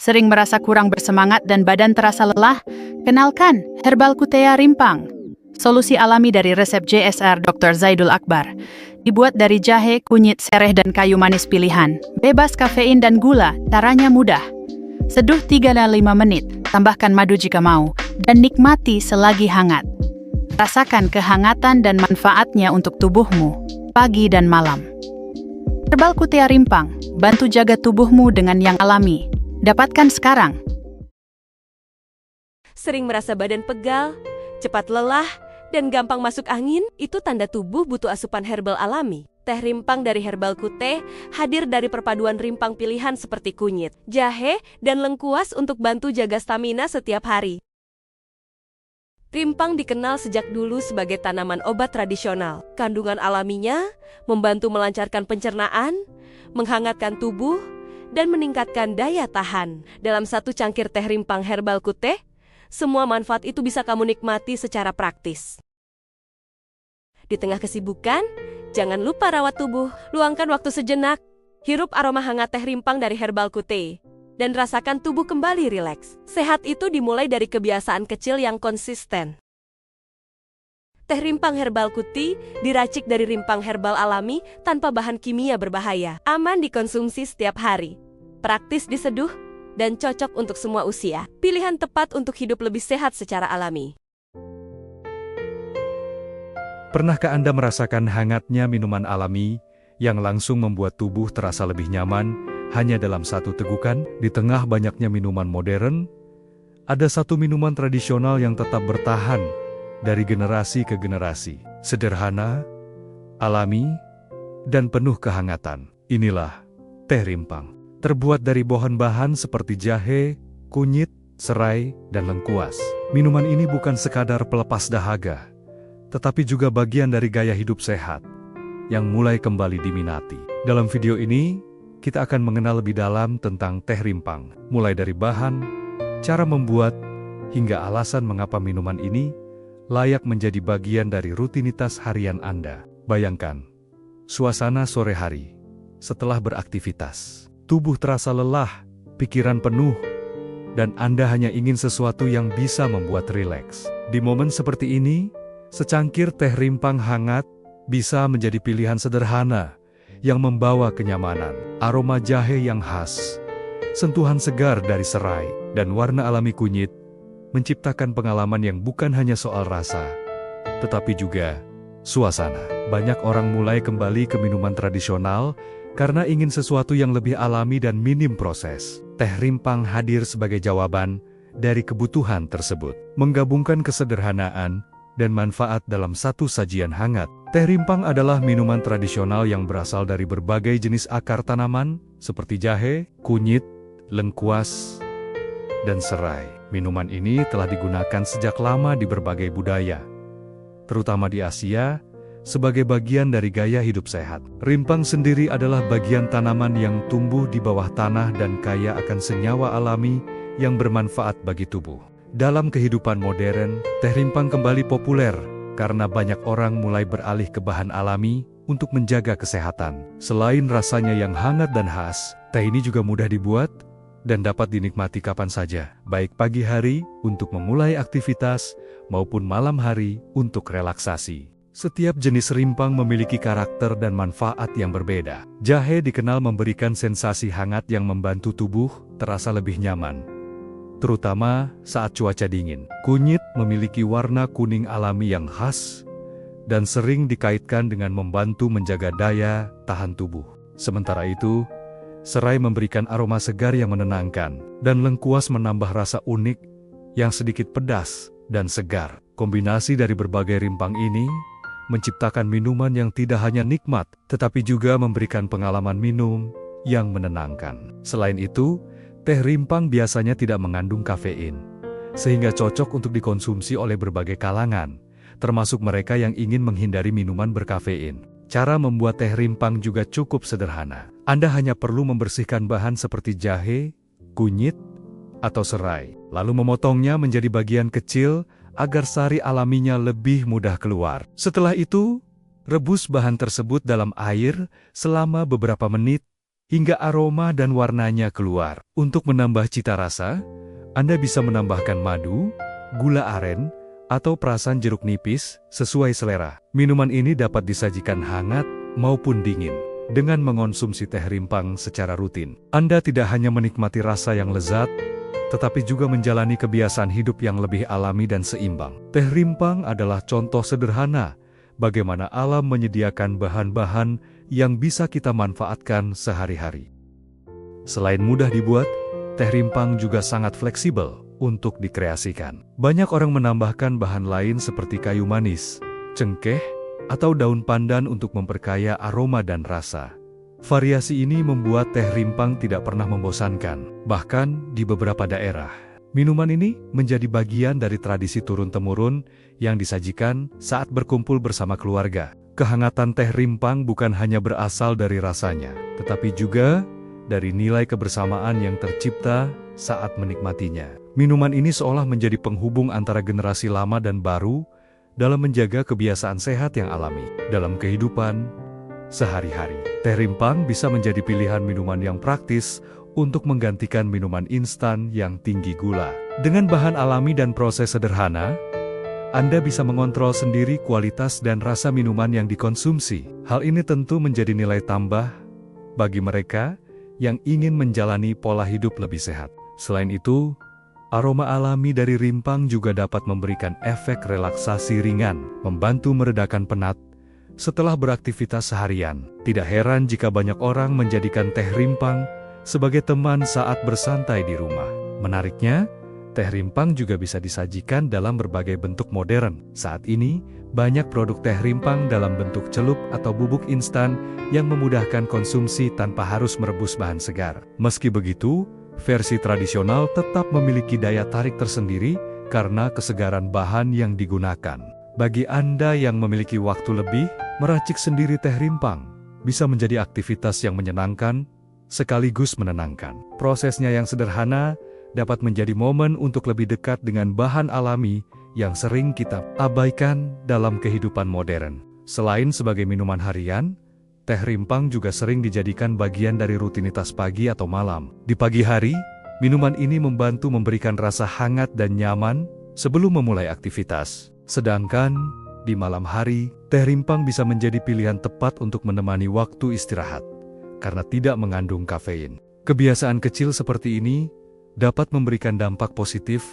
Sering merasa kurang bersemangat dan badan terasa lelah? Kenalkan, Herbal Kutea Rimpang. Solusi alami dari resep JSR Dr. Zaidul Akbar. Dibuat dari jahe, kunyit, sereh, dan kayu manis pilihan. Bebas kafein dan gula, caranya mudah. Seduh 3-5 menit, tambahkan madu jika mau, dan nikmati selagi hangat. Rasakan kehangatan dan manfaatnya untuk tubuhmu, pagi dan malam. Herbal Kutea Rimpang, bantu jaga tubuhmu dengan yang alami. Dapatkan sekarang. Sering merasa badan pegal, cepat lelah, dan gampang masuk angin, itu tanda tubuh butuh asupan herbal alami. Teh rimpang dari Herbal Kute hadir dari perpaduan rimpang pilihan seperti kunyit, jahe, dan lengkuas untuk bantu jaga stamina setiap hari. Rimpang dikenal sejak dulu sebagai tanaman obat tradisional. Kandungan alaminya membantu melancarkan pencernaan, menghangatkan tubuh, dan meningkatkan daya tahan. Dalam satu cangkir teh rimpang Herbal Kute, semua manfaat itu bisa kamu nikmati secara praktis. Di tengah kesibukan, jangan lupa rawat tubuh, luangkan waktu sejenak, hirup aroma hangat teh rimpang dari Herbal Kute, dan rasakan tubuh kembali rileks. Sehat itu dimulai dari kebiasaan kecil yang konsisten. Teh rimpang Herbal Kute diracik dari rimpang herbal alami tanpa bahan kimia berbahaya, aman dikonsumsi setiap hari, praktis diseduh, dan cocok untuk semua usia. Pilihan tepat untuk hidup lebih sehat secara alami. Pernahkah Anda merasakan hangatnya minuman alami yang langsung membuat tubuh terasa lebih nyaman hanya dalam satu tegukan? Di tengah banyaknya minuman modern, ada satu minuman tradisional yang tetap bertahan dari generasi ke generasi. Sederhana, alami, dan penuh kehangatan. Inilah teh rimpang. Terbuat dari bahan-bahan seperti jahe, kunyit, serai, dan lengkuas. Minuman ini bukan sekadar pelepas dahaga, tetapi juga bagian dari gaya hidup sehat yang mulai kembali diminati. Dalam video ini, kita akan mengenal lebih dalam tentang teh rimpang, mulai dari bahan, cara membuat, hingga alasan mengapa minuman ini layak menjadi bagian dari rutinitas harian Anda. Bayangkan, suasana sore hari setelah beraktivitas. Tubuh terasa lelah, pikiran penuh, dan Anda hanya ingin sesuatu yang bisa membuat rileks. Di momen seperti ini, secangkir teh rimpang hangat bisa menjadi pilihan sederhana yang membawa kenyamanan. Aroma jahe yang khas, sentuhan segar dari serai, dan warna alami kunyit menciptakan pengalaman yang bukan hanya soal rasa, tetapi juga suasana. Banyak orang mulai kembali ke minuman tradisional karena ingin sesuatu yang lebih alami dan minim proses. Teh rimpang hadir sebagai jawaban dari kebutuhan tersebut, menggabungkan kesederhanaan dan manfaat dalam satu sajian hangat. Teh rimpang adalah minuman tradisional yang berasal dari berbagai jenis akar tanaman seperti jahe, kunyit, lengkuas, dan serai. Minuman ini telah digunakan sejak lama di berbagai budaya, terutama di Asia, sebagai bagian dari gaya hidup sehat. Rimpang sendiri adalah bagian tanaman yang tumbuh di bawah tanah dan kaya akan senyawa alami yang bermanfaat bagi tubuh. Dalam kehidupan modern, teh rimpang kembali populer karena banyak orang mulai beralih ke bahan alami untuk menjaga kesehatan. Selain rasanya yang hangat dan khas, teh ini juga mudah dibuat dan dapat dinikmati kapan saja, baik pagi hari untuk memulai aktivitas maupun malam hari untuk relaksasi. Setiap jenis rimpang memiliki karakter dan manfaat yang berbeda. Jahe dikenal memberikan sensasi hangat yang membantu tubuh terasa lebih nyaman, terutama saat cuaca dingin. Kunyit memiliki warna kuning alami yang khas dan sering dikaitkan dengan membantu menjaga daya tahan tubuh. Sementara itu, serai memberikan aroma segar yang menenangkan, dan lengkuas menambah rasa unik yang sedikit pedas dan segar. Kombinasi dari berbagai rimpang ini menciptakan minuman yang tidak hanya nikmat, tetapi juga memberikan pengalaman minum yang menenangkan. Selain itu, teh rimpang biasanya tidak mengandung kafein, sehingga cocok untuk dikonsumsi oleh berbagai kalangan, termasuk mereka yang ingin menghindari minuman berkafein. Cara membuat teh rimpang juga cukup sederhana. Anda hanya perlu membersihkan bahan seperti jahe, kunyit, atau serai, lalu memotongnya menjadi bagian kecil agar sari alaminya lebih mudah keluar. Setelah itu, rebus bahan tersebut dalam air selama beberapa menit hingga aroma dan warnanya keluar. Untuk menambah cita rasa, Anda bisa menambahkan madu, gula aren, atau perasan jeruk nipis sesuai selera. Minuman ini dapat disajikan hangat maupun dingin. Dengan mengonsumsi teh rimpang secara rutin, Anda tidak hanya menikmati rasa yang lezat, tetapi juga menjalani kebiasaan hidup yang lebih alami dan seimbang. Teh rimpang adalah contoh sederhana bagaimana alam menyediakan bahan-bahan yang bisa kita manfaatkan sehari-hari. Selain mudah dibuat, teh rimpang juga sangat fleksibel untuk dikreasikan. Banyak orang menambahkan bahan lain seperti kayu manis, cengkeh, atau daun pandan untuk memperkaya aroma dan rasa. Variasi ini membuat teh rimpang tidak pernah membosankan. Bahkan di beberapa daerah, minuman ini menjadi bagian dari tradisi turun-temurun yang disajikan saat berkumpul bersama keluarga. Kehangatan teh rimpang bukan hanya berasal dari rasanya, tetapi juga dari nilai kebersamaan yang tercipta saat menikmatinya. Minuman ini seolah menjadi penghubung antara generasi lama dan baru dalam menjaga kebiasaan sehat yang alami dalam kehidupan sehari-hari. Teh rimpang bisa menjadi pilihan minuman yang praktis untuk menggantikan minuman instan yang tinggi gula. Dengan bahan alami dan proses sederhana, Anda bisa mengontrol sendiri kualitas dan rasa minuman yang dikonsumsi. Hal ini tentu menjadi nilai tambah bagi mereka yang ingin menjalani pola hidup lebih sehat. Selain itu, aroma alami dari rimpang juga dapat memberikan efek relaksasi ringan, membantu meredakan penat setelah beraktivitas seharian. Tidak heran jika banyak orang menjadikan teh rimpang sebagai teman saat bersantai di rumah. Menariknya, teh rimpang juga bisa disajikan dalam berbagai bentuk modern. Saat ini, banyak produk teh rimpang dalam bentuk celup atau bubuk instan yang memudahkan konsumsi tanpa harus merebus bahan segar. Meski begitu, versi tradisional tetap memiliki daya tarik tersendiri karena kesegaran bahan yang digunakan. Bagi Anda yang memiliki waktu lebih, meracik sendiri teh rimpang bisa menjadi aktivitas yang menyenangkan sekaligus menenangkan. Prosesnya yang sederhana dapat menjadi momen untuk lebih dekat dengan bahan alami yang sering kita abaikan dalam kehidupan modern. Selain sebagai minuman harian, teh rimpang juga sering dijadikan bagian dari rutinitas pagi atau malam. Di pagi hari, minuman ini membantu memberikan rasa hangat dan nyaman sebelum memulai aktivitas. Sedangkan di malam hari, teh rimpang bisa menjadi pilihan tepat untuk menemani waktu istirahat karena tidak mengandung kafein. Kebiasaan kecil seperti ini dapat memberikan dampak positif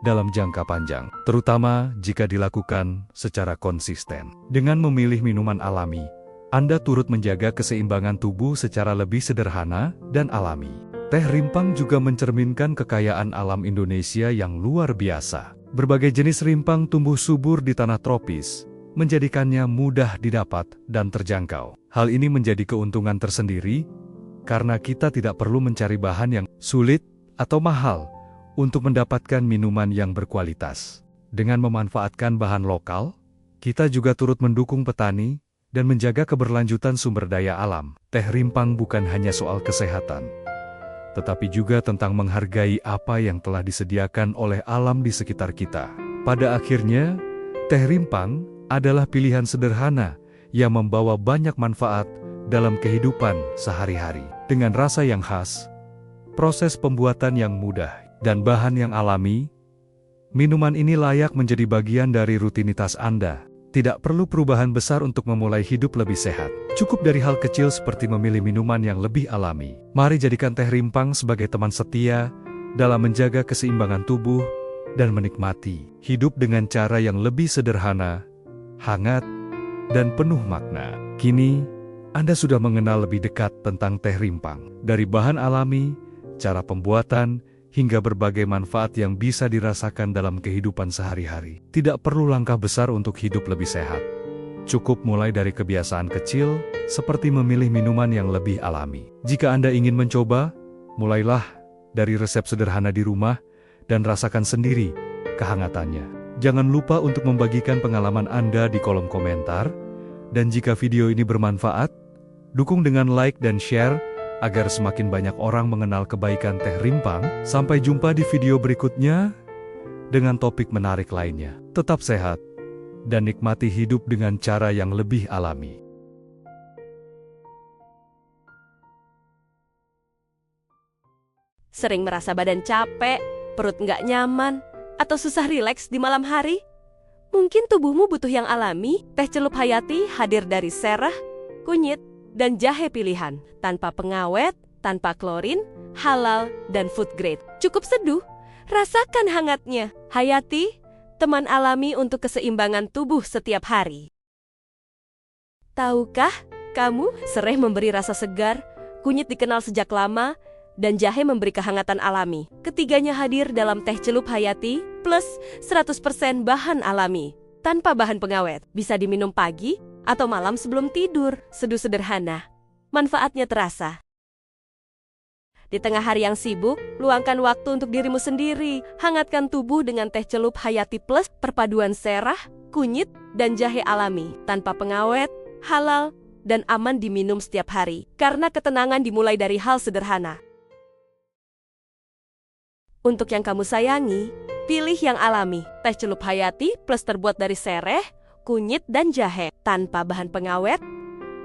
dalam jangka panjang, terutama jika dilakukan secara konsisten. Dengan memilih minuman alami, Anda turut menjaga keseimbangan tubuh secara lebih sederhana dan alami. Teh rimpang juga mencerminkan kekayaan alam Indonesia yang luar biasa. Berbagai jenis rimpang tumbuh subur di tanah tropis, menjadikannya mudah didapat dan terjangkau. Hal ini menjadi keuntungan tersendiri, karena kita tidak perlu mencari bahan yang sulit atau mahal untuk mendapatkan minuman yang berkualitas. Dengan memanfaatkan bahan lokal, kita juga turut mendukung petani dan menjaga keberlanjutan sumber daya alam. Teh rimpang bukan hanya soal kesehatan, tetapi juga tentang menghargai apa yang telah disediakan oleh alam di sekitar kita. Pada akhirnya, teh rimpang adalah pilihan sederhana yang membawa banyak manfaat dalam kehidupan sehari-hari. Dengan rasa yang khas, proses pembuatan yang mudah, dan bahan yang alami, minuman ini layak menjadi bagian dari rutinitas Anda. Tidak perlu perubahan besar untuk memulai hidup lebih sehat. Cukup dari hal kecil seperti memilih minuman yang lebih alami. Mari jadikan teh rimpang sebagai teman setia dalam menjaga keseimbangan tubuh dan menikmati hidup dengan cara yang lebih sederhana, hangat, dan penuh makna. Kini, Anda sudah mengenal lebih dekat tentang teh rimpang. Dari bahan alami, cara pembuatan, hingga berbagai manfaat yang bisa dirasakan dalam kehidupan sehari-hari. Tidak perlu langkah besar untuk hidup lebih sehat. Cukup mulai dari kebiasaan kecil, seperti memilih minuman yang lebih alami. Jika Anda ingin mencoba, mulailah dari resep sederhana di rumah dan rasakan sendiri kehangatannya. Jangan lupa untuk membagikan pengalaman Anda di kolom komentar, dan jika video ini bermanfaat, dukung dengan like dan share, agar semakin banyak orang mengenal kebaikan teh rimpang. Sampai jumpa di video berikutnya dengan topik menarik lainnya. Tetap sehat dan nikmati hidup dengan cara yang lebih alami. Sering merasa badan capek, perut nggak nyaman, atau susah rileks di malam hari? Mungkin tubuhmu butuh yang alami. Teh celup Hayati hadir dari sereh, kunyit, dan jahe pilihan. Tanpa pengawet, tanpa klorin, halal, dan food grade. Cukup seduh, rasakan hangatnya. Hayati, teman alami untuk keseimbangan tubuh setiap hari. Tahukah kamu, sereh memberi rasa segar, kunyit dikenal sejak lama, dan jahe memberi kehangatan alami. Ketiganya hadir dalam teh celup Hayati plus 100% bahan alami. Tanpa bahan pengawet, bisa diminum pagi atau malam sebelum tidur. Seduh sederhana, manfaatnya terasa. Di tengah hari yang sibuk, luangkan waktu untuk dirimu sendiri. Hangatkan tubuh dengan teh celup Hayati Plus, perpaduan serah, kunyit, dan jahe alami. Tanpa pengawet, halal, dan aman diminum setiap hari. Karena ketenangan dimulai dari hal sederhana. Untuk yang kamu sayangi, pilih yang alami. Teh celup Hayati Plus terbuat dari sereh, kunyit, dan jahe. Tanpa bahan pengawet,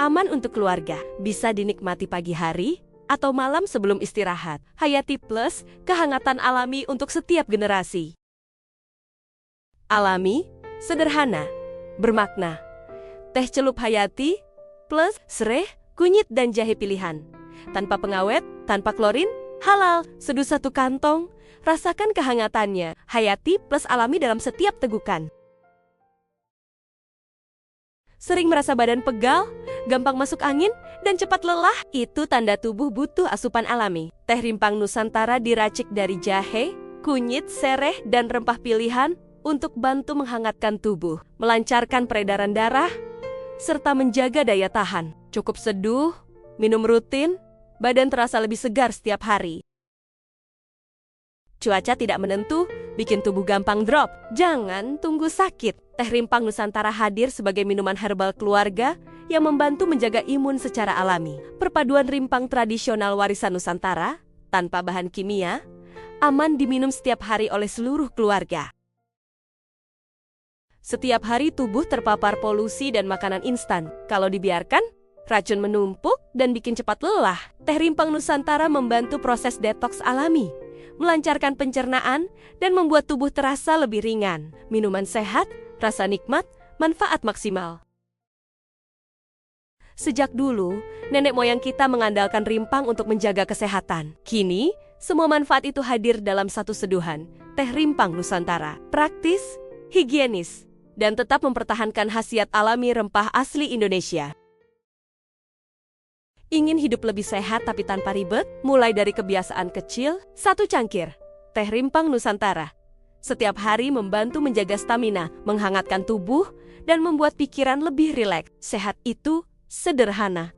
aman untuk keluarga. Bisa dinikmati pagi hari atau malam sebelum istirahat. Hayati Plus, kehangatan alami untuk setiap generasi. Alami, sederhana, bermakna. Teh celup Hayati Plus sereh, kunyit, dan jahe pilihan. Tanpa pengawet, tanpa klorin, halal. Seduh satu kantong, rasakan kehangatannya. Hayati Plus alami dalam setiap tegukan. Sering merasa badan pegal, gampang masuk angin, dan cepat lelah? Itu tanda tubuh butuh asupan alami. Teh Rimpang Nusantara diracik dari jahe, kunyit, sereh, dan rempah pilihan untuk bantu menghangatkan tubuh, melancarkan peredaran darah, serta menjaga daya tahan. Cukup seduh, minum rutin, badan terasa lebih segar setiap hari. Cuaca tidak menentu, bikin tubuh gampang drop. Jangan tunggu sakit. Teh Rimpang Nusantara hadir sebagai minuman herbal keluarga yang membantu menjaga imun secara alami. Perpaduan rimpang tradisional warisan Nusantara, tanpa bahan kimia, aman diminum setiap hari oleh seluruh keluarga. Setiap hari tubuh terpapar polusi dan makanan instan. Kalau dibiarkan, racun menumpuk dan bikin cepat lelah. Teh Rimpang Nusantara membantu proses detoks alami, melancarkan pencernaan, dan membuat tubuh terasa lebih ringan. Minuman sehat, rasa nikmat, manfaat maksimal. Sejak dulu, nenek moyang kita mengandalkan rimpang untuk menjaga kesehatan. Kini, semua manfaat itu hadir dalam satu seduhan, Teh Rimpang Nusantara. Praktis, higienis, dan tetap mempertahankan khasiat alami rempah asli Indonesia. Ingin hidup lebih sehat tapi tanpa ribet? Mulai dari kebiasaan kecil, 1 cangkir Teh Rimpang Nusantara. Setiap hari membantu menjaga stamina, menghangatkan tubuh, dan membuat pikiran lebih rileks. Sehat itu sederhana.